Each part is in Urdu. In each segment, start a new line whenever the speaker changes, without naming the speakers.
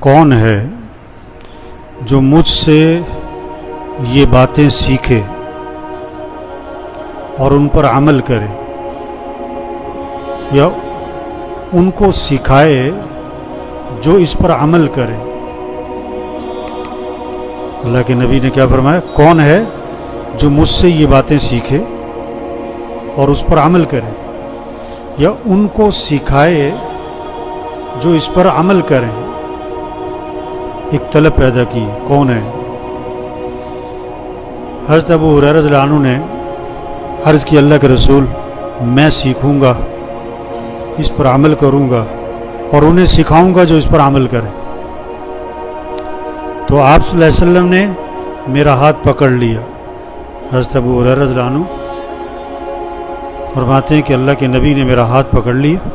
کون ہے جو مجھ سے یہ باتیں سیکھے اور ان پر عمل کرے یا ان کو سکھائے جو اس پر عمل کرے؟ اللہ کے نبی نے کیا فرمایا؟ کون ہے جو مجھ سے یہ باتیں سیکھے اور اس پر عمل کرے یا ان کو سکھائے جو اس پر عمل کریں؟ ایک طلب پیدا کی، کون ہے؟ حضرت ابو ہریرہ رضی اللہ عنہ نے عرض کی، اللہ کے رسول میں سیکھوں گا، اس پر عمل کروں گا اور انہیں سکھاؤں گا جو اس پر عمل کریں۔ تو آپ صلی اللہ علیہ وسلم نے میرا ہاتھ پکڑ لیا۔ حضرت ابو ہریرہ رضی اللہ عنہ فرماتے ہیں کہ اللہ کے نبی نے میرا ہاتھ پکڑ لیا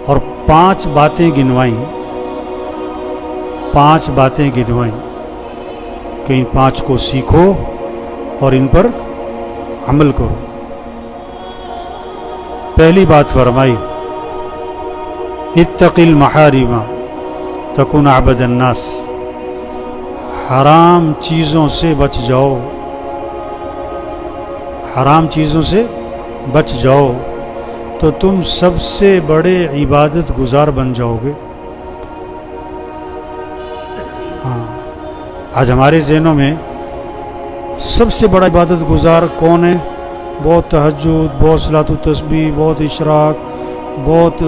اور 5 باتیں گنوائیں، 5 باتیں گنوائیں کہ ان 5 کو سیکھو اور ان پر عمل کرو۔ پہلی بات فرمائی، اتق المحارم تکن عبد الناس، حرام چیزوں سے بچ جاؤ، حرام چیزوں سے بچ جاؤ تو تم سب سے بڑے عبادت گزار بن جاؤ گے۔ ہاں، آج ہمارے ذہنوں میں سب سے بڑا عبادت گزار کون ہے؟ بہت تہجد، بہت صلاۃ التسبیح، بہت اشراق، بہت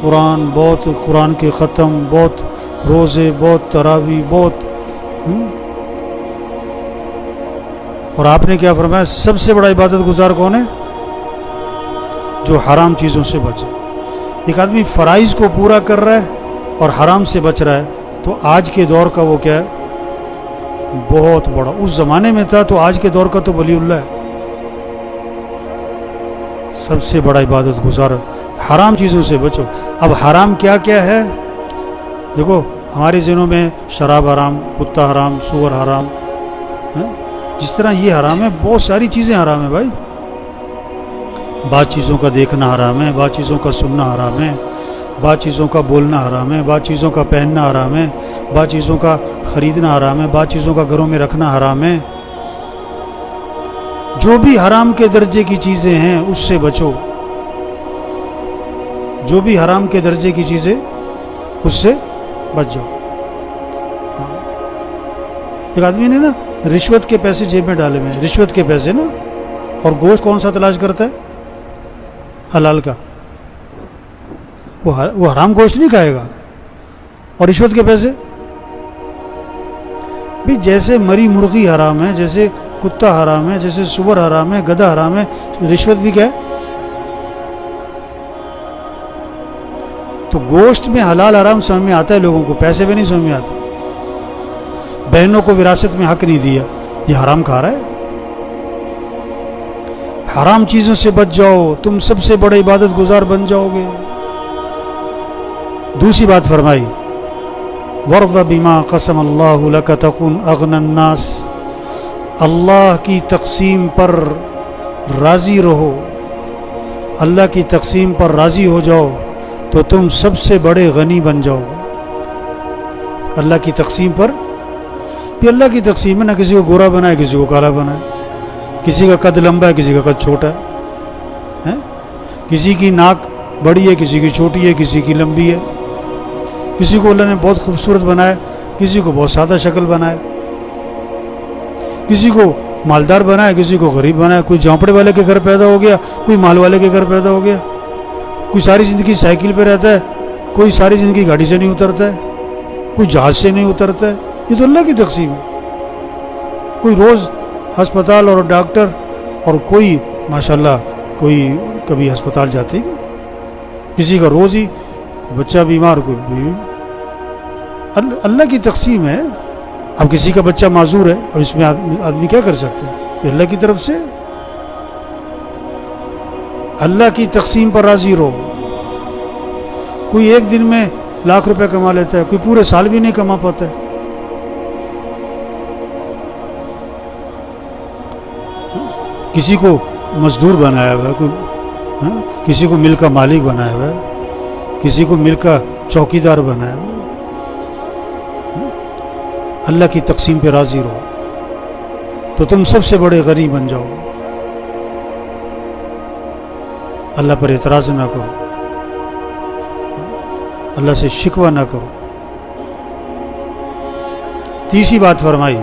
قرآن، بہت قرآن کے ختم، بہت روزے، بہت تراویح، بہت اور آپ نے کیا فرمایا؟ سب سے بڑا عبادت گزار کون ہے؟ جو حرام چیزوں سے بچے۔ ایک آدمی فرائض کو پورا کر رہا ہے اور حرام سے بچ رہا ہے تو آج کے دور کا وہ کیا ہے؟ بہت بڑا۔ اس زمانے میں تھا تو آج کے دور کا تو ولی اللہ ہے۔ سب سے بڑا عبادت گزار، حرام چیزوں سے بچو۔ اب حرام کیا کیا ہے؟ دیکھو ہمارے ذہنوں میں شراب حرام، کتا حرام، سور حرام، جس طرح یہ حرام ہے بہت ساری چیزیں حرام ہیں بھائی۔ بعض چیزوں کا دیکھنا حرام ہے، بعض چیزوں کا سننا حرام ہے، بعض چیزوں کا بولنا حرام ہے، بعض چیزوں کا پہننا حرام ہے، بعض چیزوں کا خریدنا حرام ہے، بعض چیزوں کا گھروں میں رکھنا حرام ہے۔ جو بھی حرام کے درجے کی چیزیں ہیں اس سے بچو، جو بھی حرام کے درجے کی چیزیں اس سے بچ جاؤ۔ ایک آدمی نے نا رشوت کے پیسے جیب میں ڈالے ہوئے ہیں، رشوت کے پیسے نا، اور گوشت کون سا تلاش کرتا ہے؟ حلال کا۔ وہ حرام گوشت نہیں کھائے گا، اور رشوت کے پیسے بھی جیسے مری مرغی حرام ہے، جیسے کتا حرام ہے، جیسے سور حرام ہے، گدھا حرام ہے، رشوت بھی کیا ہے؟ تو گوشت میں حلال حرام سمجھ میں آتا ہے لوگوں کو، پیسے بھی نہیں سمجھ میں آتے۔ بہنوں کو وراثت میں حق نہیں دیا، یہ حرام کھا رہا ہے۔ حرام چیزوں سے بچ جاؤ، تم سب سے بڑے عبادت گزار بن جاؤ گے۔ دوسری بات فرمائی، وَارْضَ بِمَا قَسَمَ اللَّهُ لَكَ تَكُنْ أَغْنَى النَّاسِ، اللہ کی تقسیم پر راضی رہو، اللہ کی تقسیم پر راضی ہو جاؤ تو تم سب سے بڑے غنی بن جاؤ گے۔ اللہ کی تقسیم پر بھی، اللہ کی تقسیم ہے، نہ کسی کو گورا بنائے کسی کو کالا بنائے، کسی کا قد لمبا ہے کسی کا قد چھوٹا ہے، کسی کی ناک بڑی ہے کسی کی چھوٹی ہے، کسی کی لمبی ہے، کسی کو اللہ نے بہت خوبصورت بنایا، کسی کو بہت سادہ شکل بنایا، کسی کو مالدار بنایا کسی کو غریب بنایا، کوئی جھونپڑے والے کے گھر پیدا ہو گیا، کوئی مال والے کے گھر پیدا ہو گیا، کوئی ساری زندگی سائیکل پہ رہتا ہے، کوئی ساری زندگی گاڑی سے نہیں اترتا ہے، کوئی جہاز سے نہیں اترتا ہے۔ یہ تو اللہ کی تقسیم ہے۔ کوئی روز ہسپتال اور ڈاکٹر، اور کوئی ماشاءاللہ کوئی کبھی ہسپتال جاتے ہی، کسی کا روز ہی بچہ بیمار، کوئی اللہ کی تقسیم ہے۔ اب کسی کا بچہ معذور ہے، اب اس میں آدمی کیا کر سکتے ہیں؟ یہ اللہ کی طرف سے، اللہ کی تقسیم پر راضی رہو۔ کوئی ایک دن میں لاکھ روپے کما لیتا ہے، کوئی پورے سال بھی نہیں کما پاتا ہے۔ کسی کو مزدور بنایا ہوا ہے، کوئی کسی کو مل کا مالک بنایا ہوا ہے، کسی کو مل کا چوکیدار بنایا ہوا ہے۔ اللہ کی تقسیم پہ راضی رہو تو تم سب سے بڑے غنی بن جاؤ. اللہ پر اعتراض نہ کرو, اللہ سے شکوہ نہ کرو. تیسری بات فرمائی,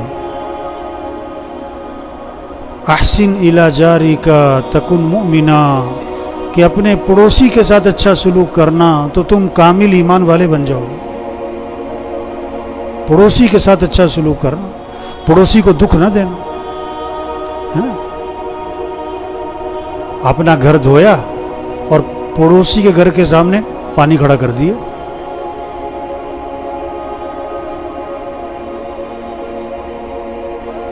احسن الی جارک تکن مؤمنا, کہ اپنے پڑوسی کے ساتھ اچھا سلوک کرنا تو تم کامل ایمان والے بن جاؤ. پڑوسی کے ساتھ اچھا سلوک کرنا, پڑوسی کو دکھ نہ دینا. اپنا گھر دھویا اور پڑوسی کے گھر کے سامنے پانی کھڑا کر دیا.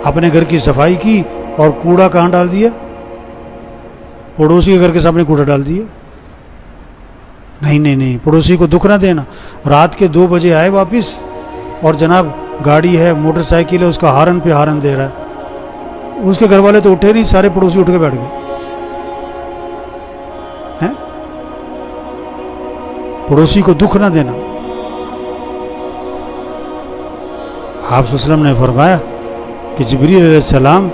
اپنے گھر کی صفائی کی اور کوڑا کہاں ڈال دیا؟ پڑوسی کے گھر کے سامنے کوڑا ڈال دیا. نہیں, پڑوسی کو دکھ نہ دینا. رات کے 2 بجے آئے واپس اور جناب گاڑی ہے, موٹر سائیکل ہے, اس کا ہارن پہ ہارن دے رہا ہے. اس کے گھر والے تو اٹھے نہیں, سارے پڑوسی اٹھ کے بیٹھ گئے. پڑوسی کو دکھ نہ دینا. آپ صلی اللہ علیہ وسلم نے فرمایا کہ جبریل علیہ السلام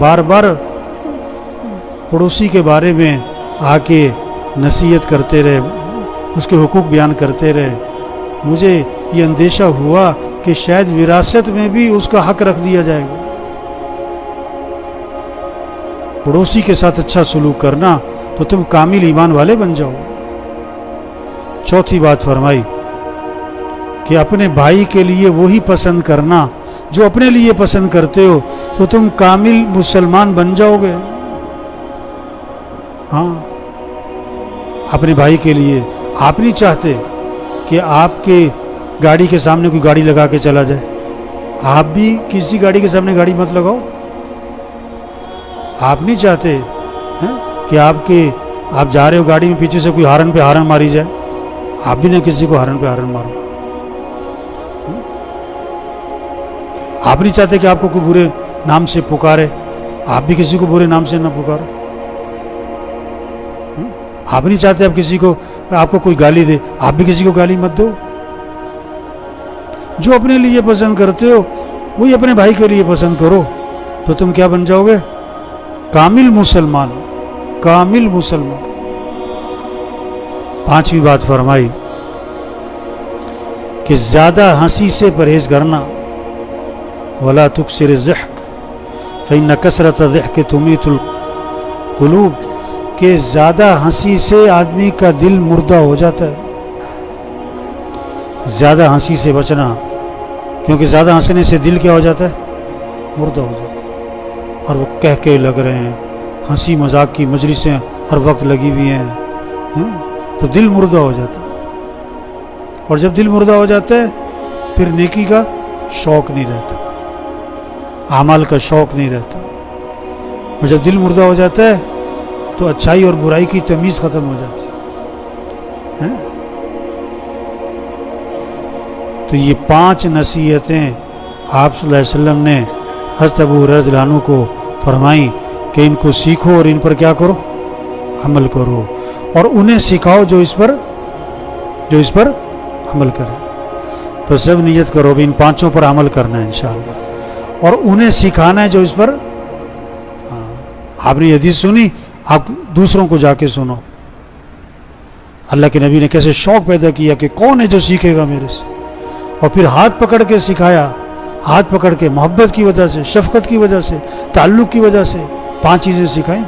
بار بار پڑوسی کے بارے میں آ کے نصیحت کرتے رہے, اس کے حقوق بیان کرتے رہے. مجھے یہ اندیشہ ہوا کہ شاید وراثت میں بھی اس کا حق رکھ دیا جائے گا. پڑوسی کے ساتھ اچھا سلوک کرنا تو تم کامل ایمان والے بن جاؤ. چوتھی بات فرمائی کہ اپنے بھائی کے لیے وہی پسند کرنا جو اپنے لیے پسند کرتے ہو تو تم کامل مسلمان بن جاؤ گے. ہاں, اپنے بھائی کے لیے آپ نہیں چاہتے کہ آپ کے گاڑی کے سامنے کوئی گاڑی لگا کے چلا جائے. آپ بھی کسی گاڑی کے سامنے گاڑی مت لگاؤ. آپ نہیں چاہتے کہ آپ جا رہے ہو گاڑی میں, پیچھے سے کوئی ہارن پہ ہارن ماری جائے. آپ بھی نہ کسی کو ہارن پہ ہارن مارو. آپ نہیں چاہتے کہ آپ کو کوئی برے نام سے پکارے. آپ بھی کسی کو برے نام سے نہ پکارو. آپ نہیں چاہتے آپ کو کوئی گالی دے. آپ بھی کسی کو گالی مت دو. جو اپنے لیے پسند کرتے ہو وہی اپنے بھائی کے لیے پسند کرو تو تم کیا بن جاؤ گے؟ کامل مسلمان. کامل مسلمان. پانچویں بات فرمائی کہ زیادہ ہنسی سے پرہیز کرنا. ولا تکثر الضحك فإن كثرة الضحك تميت القلوب, کہ زیادہ ہنسی سے آدمی کا دل مردہ ہو جاتا ہے. زیادہ ہنسی سے بچنا, کیونکہ زیادہ ہنسنے سے دل کیا ہو جاتا ہے؟ مردہ ہو جاتا ہے. اور وہ کہہ کے لگ رہے ہیں, ہنسی مذاق کی مجلسیں ہر وقت لگی ہوئی ہیں, تو دل مردہ ہو جاتا ہے. اور جب دل مردہ ہو جاتا ہے پھر نیکی کا شوق نہیں رہتا, اعمال کا شوق نہیں رہتا. اور جب دل مردہ ہو جاتا ہے تو اچھائی اور برائی کی تمیز ختم ہو جاتی ہے. تو یہ 5 نصیحتیں آپ صلی اللہ علیہ وسلم نے حضرت ابو ہریرہ رضی اللہ عنہ کو فرمائیں کہ ان کو سیکھو اور ان پر کیا کرو؟ عمل کرو. اور انہیں سکھاؤ جو اس پر عمل کرے. تو سب نیت کرو بھی ان 5 پر عمل کرنا ہے انشاءاللہ, اور انہیں سکھانا ہے جو اس پر. آپ نے حدیث سنی, آپ دوسروں کو جا کے سنو. اللہ کے نبی نے کیسے شوق پیدا کیا کہ کون ہے جو سیکھے گا میرے سے, اور پھر ہاتھ پکڑ کے سکھایا. ہاتھ پکڑ کے محبت کی وجہ سے, شفقت کی وجہ سے, تعلق کی وجہ سے 5 چیزیں سکھائیں.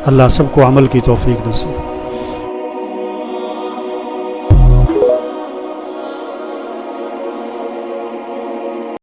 اللہ سب کو عمل کی توفیق نصیب.